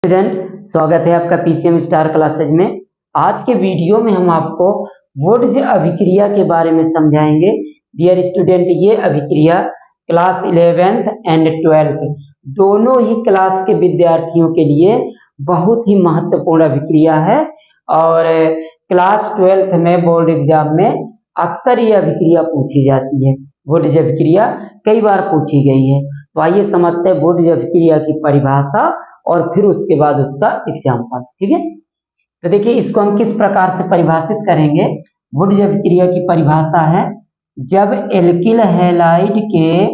Student, स्वागत है आपका पीसीएम स्टार क्लासेज में। आज के वीडियो में हम आपको वुड्ज अभिक्रिया के बारे में समझाएंगे। डियर स्टूडेंट, ये अभिक्रिया क्लास 11th एंड 12th दोनों ही क्लास के विद्यार्थियों के लिए बहुत ही महत्वपूर्ण अभिक्रिया है और क्लास 12th में बोर्ड एग्जाम में अक्सर ये अभिक्रिया पूछी जाती है। वुड्ज अभिक्रिया कई बार पूछी गई है। तो आइए समझते हैं वुड्ज अभिक्रिया की परिभाषा और फिर उसके बाद उसका एग्जाम्पल। ठीक है, तो देखिए इसको हम किस प्रकार से परिभाषित करेंगे। वुड्ज अभिक्रिया की परिभाषा है, जब एल्किल हैलाइड के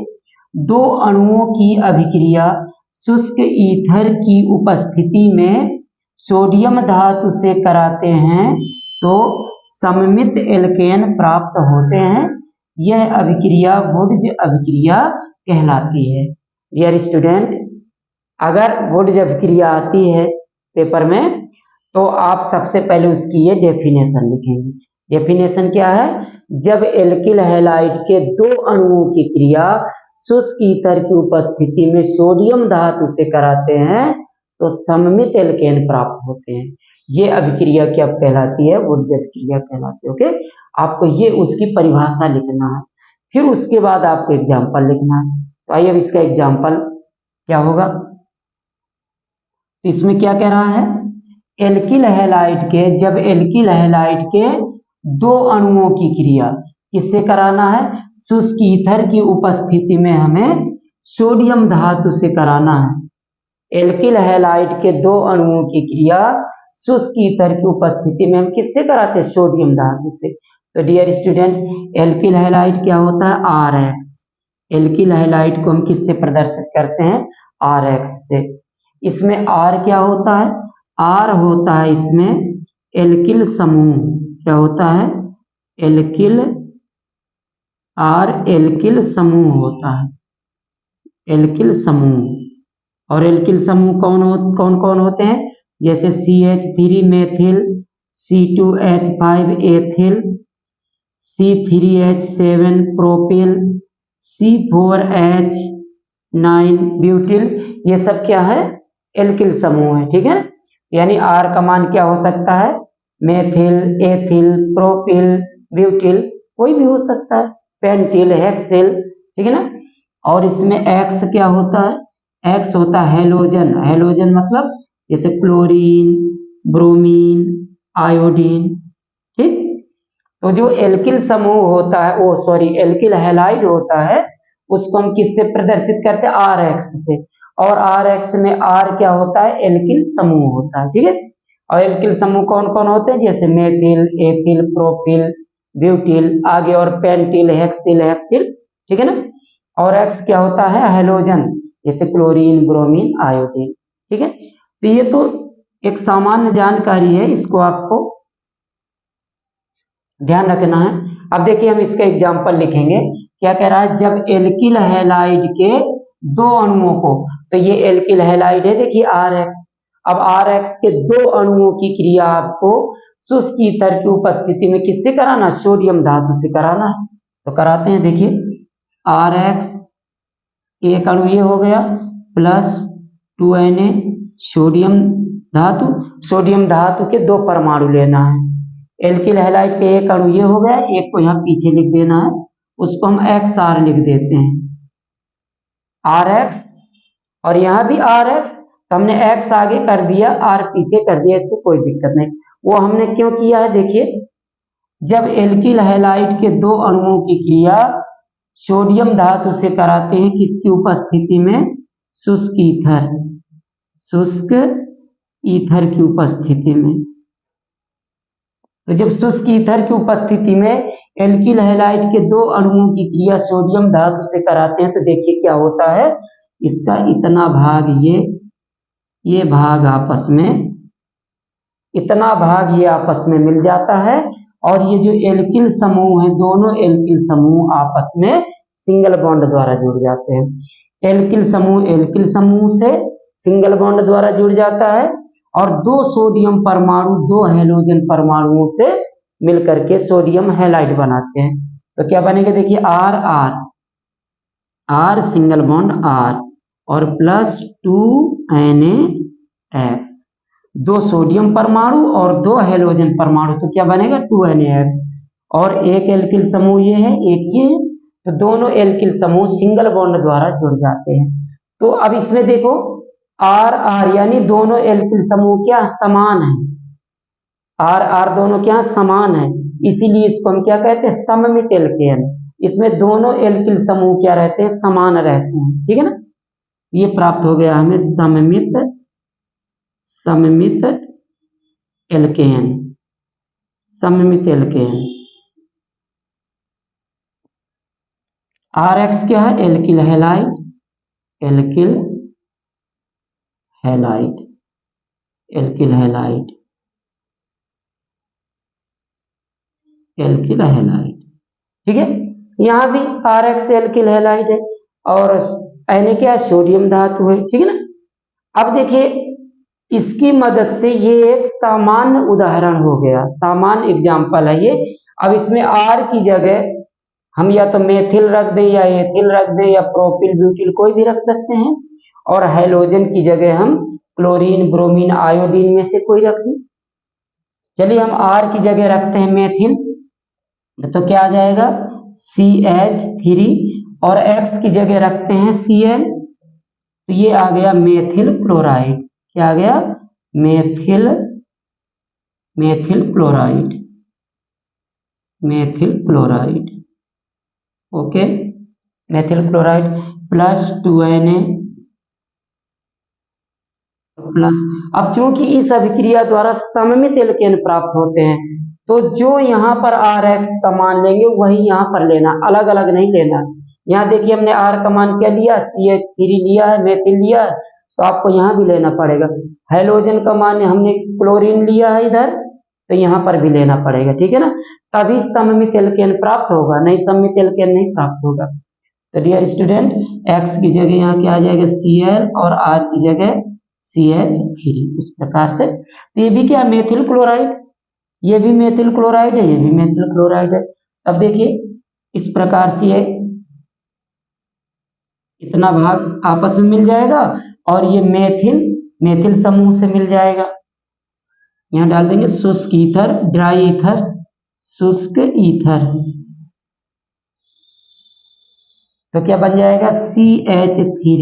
दो अणुओं की अभिक्रिया शुष्क ईथर की उपस्थिति में सोडियम धातु से कराते हैं तो सममित एल्केन प्राप्त होते हैं। यह अभिक्रिया वुड्ज अभिक्रिया कहलाती है। डियर स्टूडेंट, अगर वुड्ज अभिक्रिया आती है पेपर में तो आप सबसे पहले उसकी ये डेफिनेशन लिखेंगे। डेफिनेशन क्या है? जब एल्किल हैलाइड के दो अणुओं की क्रिया शुष्क ईथर की उपस्थिति में सोडियम धातु से कराते हैं तो सममित एल्केन प्राप्त होते हैं। ये अभिक्रिया क्या कहलाती है? वुड्ज अभिक्रिया कहलाती है। ओके, आपको ये उसकी परिभाषा लिखना है, फिर उसके बाद आपको एग्जाम्पल लिखना है। तो आइए अब इसका एग्जाम्पल क्या होगा। इसमें क्या कह रहा है? एल्किल हैलाइड के, जब एल्किल हैलाइड के दो अणुओं की क्रिया किससे कराना है? शुष्क ईथर की उपस्थिति में हमें सोडियम धातु से कराना है। एल्किल हैलाइड के दो अणुओं की क्रिया शुष्क ईथर की उपस्थिति में हम किससे कराते हैं? सोडियम धातु से। तो डियर स्टूडेंट, एल्किल हैलाइड क्या होता है? RX। एल्किल हैलाइड को हम किससे प्रदर्शित करते हैं? RX से। इसमें R क्या होता है? R होता है इसमें एल्किल समूह। क्या होता है? एल्किल, R एल्किल समूह होता है, एल्किल समूह। और एल्किल समूह कौन कौन होते हैं? जैसे CH3 methyl, C2H5 ethyl, C3H7 propyl, C4H9 butyl. ये सब क्या है? एल्किल समूह है। ठीक है, यानी R का मान क्या हो सकता है? मेथिल, एथिल, प्रोपिल, ब्यूटिल, कोई भी हो सकता है, पेंटिल, हेक्सिल। ठीक है ना। और इसमें X क्या होता है? X होता है हेलोजन। हेलोजन मतलब जैसे क्लोरीन, ब्रोमीन, आयोडीन। ठीक, तो जो एल्किल समूह होता है, एल्किल हैलाइड होता है, उसको हम किससे प्रदर्शित करते हैं? RX से। और RX में R क्या होता है? एल्किल समूह होता है। ठीक है, और एल्किल समूह कौन कौन होते हैं? जैसे मेथिल, एथिल, प्रोपिल, ब्यूटिल, आगे और पेंटिल, हेक्सिल, हेप्टिल। ठीक है ना। और X क्या होता है? हेलोजन, जैसे क्लोरीन, ब्रोमीन, आयोडीन। ठीक है, तो ये तो एक सामान्य जानकारी है, इसको आपको ध्यान रखना है। अब देखिए हम इसका एग्जाम्पल लिखेंगे। क्या कह रहा है? जब एल्किल हैलाइड के दो अणुओं को, तो ये एल्किल हैलाइड है, देखिए RX। अब RX के दो अणुओं की क्रिया आपको शुष्क ईथर की उपस्थिति में किससे कराना? सोडियम धातु से कराना है। तो कराते हैं, देखिए RX एक अणु ये हो गया प्लस 2Na सोडियम धातु। सोडियम धातु के दो परमाणु लेना है। एल्किल हैलाइड के एक अणु ये हो गया, एक को यहाँ पीछे लिख देना है, उसको हम XR लिख देते हैं, RX। और यहाँ भी RX, तो हमने X आगे कर दिया, R पीछे कर दिया, इससे कोई दिक्कत नहीं। वो हमने क्यों किया है? देखिए, जब एल्किल हैलाइड के दो अणुओं की क्रिया सोडियम धातु से कराते हैं, किसकी उपस्थिति में? शुष्क ईथर, शुष्क ईथर की उपस्थिति में। तो जब शुष्क ईथर की उपस्थिति में एल्किल हैलाइड के दो अणुओं की क्रिया सोडियम धातु से कराते हैं तो देखिए क्या होता है? इसका इतना भाग, ये भाग आपस में, इतना भाग ये आपस में मिल जाता है। और ये जो एल्किल समूह है, दोनों एल्किल समूह आपस में सिंगल बॉन्ड द्वारा जुड़ जाते हैं। एल्किल समूह से सिंगल बॉन्ड द्वारा जुड़ जाता है और दो सोडियम परमाणु दो हैलोजन परमाणुओं से मिलकर के सोडियम हैलाइड बनाते हैं। तो क्या बनेगा? देखिए R सिंगल बॉन्ड R और प्लस 2NaX। दो सोडियम परमाणु और दो हेलोजन परमाणु, तो क्या बनेगा 2NaX। और एक एल्किल समूह ये है, एक ये है, तो दोनों एल्किल समूह सिंगल बॉन्ड द्वारा जुड़ जाते हैं। तो अब इसमें देखो आर आर यानी दोनों एल्किल समूह क्या समान है, आर आर दोनों क्या समान है, इसीलिए इसको हम क्या कहते हैं सममित एल्केन। इसमें दोनों एल्किल समूह क्या रहते हैं समान रहते हैं, ठीक है ना। ये प्राप्त हो गया हमें सममित एल्केन, सममित एल्केन। RX क्या है alkyl halide, alkyl halide, alkyl halide, alkyl halide, ठीक है। यहाँ भी RX एल्किल हैलाइड है और Na क्या सोडियम धातु है, ठीक है ना। अब देखिए इसकी मदद से ये एक सामान्य उदाहरण हो गया, सामान्य एग्जाम्पल है ये। अब इसमें R की जगह हम या तो मेथिल रख दें या एथिल रख दें या प्रोपिल ब्यूटिल कोई भी रख सकते हैं, और हाइड्रोजन की जगह हम क्लोरीन ब्रोमीन आयोडीन में से कोई रख दें। चलिए हम R की जगह रखते हैं मेथिल, तो क्या आ जाएगा CH3, और X की जगह रखते हैं Cl, तो ये आ गया मेथिल क्लोराइड। क्या आ गया methyl chloride, methyl chloride, okay. Methyl chloride plus 2Na plus. अब चूंकि इस अभिक्रिया द्वारा सममित एल्केन प्राप्त होते हैं, तो जो यहाँ पर RX का मान लेंगे वही यहाँ पर लेना, अलग अलग नहीं लेना। यहाँ देखिए हमने R का मान क्या लिया CH3 लिया है, मेथिल लिया है, तो आपको यहाँ भी लेना पड़ेगा। हाइड्रोजन का मान हमने क्लोरीन लिया है इधर, तो यहाँ पर भी लेना पड़ेगा, ठीक है ना। तभी सममित एल्केन प्राप्त होगा, नहीं सममित एल्केन नहीं प्राप्त होगा। तो डियर स्टूडेंट X की जगह यहाँ क्या आ जाएगा Cl और R की जगह CH3, इस प्रकार से। तो ये भी क्या मेथिल क्लोराइड, ये भी मेथिल क्लोराइड है, ये भी मेथिल क्लोराइड है। अब देखिए इस प्रकार से ये इतना भाग आपस में मिल जाएगा और ये मेथिल समूह से मिल जाएगा। यहाँ डाल देंगे शुष्क ईथर, ड्राई ईथर, शुष्क ईथर, तो क्या बन जाएगा CH3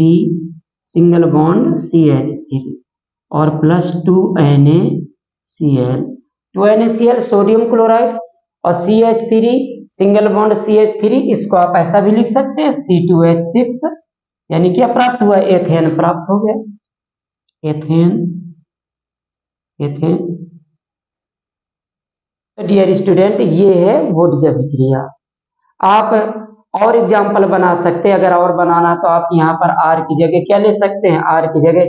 सिंगल बॉन्ड CH3 और plus 2NaCl, 2NaCl sodium chloride और CH3 सिंगल बॉन्ड CH3, इसको आप ऐसा भी लिख सकते हैं C2H6, यानी क्या प्राप्त हुआ एथेन प्राप्त हो गया, एथेन। तो डियर स्टूडेंट ये है वुड्स अभिक्रिया। आप और एग्जाम्पल बना सकते हैं, अगर और बनाना तो आप यहाँ पर R की जगह क्या ले सकते हैं, R की जगह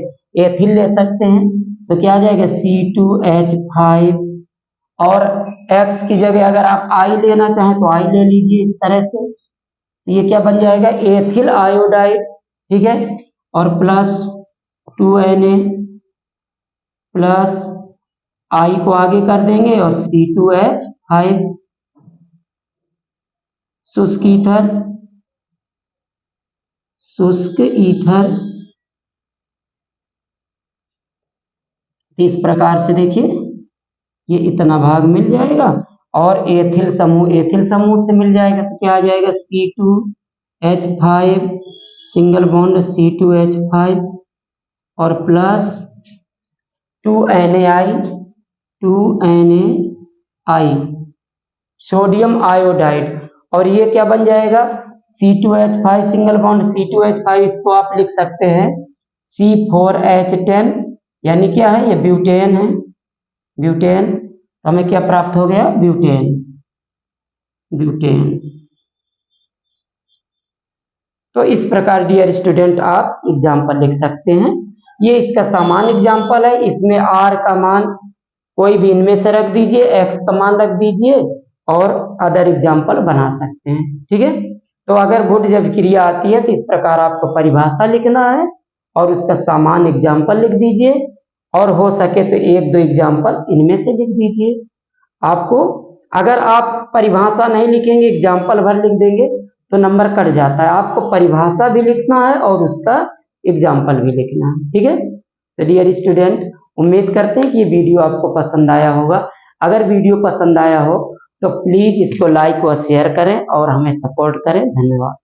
एथिल ले सकते हैं, तो क्या आ जाएगा C2H5, और X की जगह अगर आप I लेना चाहें तो I ले लीजिए इस तरह से, ये क्या बन जाएगा एथिल आयोडाइड, ठीक है, और प्लस 2Na प्लस I को आगे कर देंगे और C2H5 शुष्क ईथर, इस प्रकार से देखिए ये इतना भाग मिल जाएगा और एथिल समूह से मिल जाएगा, तो क्या आ जाएगा C2H5 सिंगल बॉन्ड C2H5 और प्लस 2NaI सोडियम आयोडाइड, और ये क्या बन जाएगा C2H5 सिंगल बॉन्ड C2H5, इसको आप लिख सकते हैं C4H10, यानी क्या है ये ब्यूटेन है, ब्यूटेन। तो हमें क्या प्राप्त हो गया ब्यूटेन। तो इस प्रकार डियर स्टूडेंट आप एग्जाम्पल लिख सकते हैं। ये इसका सामान्य एग्जाम्पल है, इसमें R का मान कोई भी इनमें से रख दीजिए, X का मान रख दीजिए और अदर एग्जाम्पल बना सकते हैं, ठीक है। तो अगर वुड्स अभिक्रिया आती है तो इस प्रकार आपको परिभाषा लिखना है और उसका सामान्य एग्जाम्पल लिख दीजिए, और हो सके तो एक दो एग्जाम्पल इनमें से लिख दीजिए। आपको अगर आप परिभाषा नहीं लिखेंगे एग्जाम्पल भर लिख देंगे तो नंबर कट जाता है, आपको परिभाषा भी लिखना है और उसका एग्जाम्पल भी लिखना है, ठीक है। तो डियर स्टूडेंट उम्मीद करते हैं कि ये वीडियो आपको पसंद आया होगा। अगर वीडियो पसंद आया हो तो प्लीज इसको लाइक व शेयर करें और हमें सपोर्ट करें। धन्यवाद।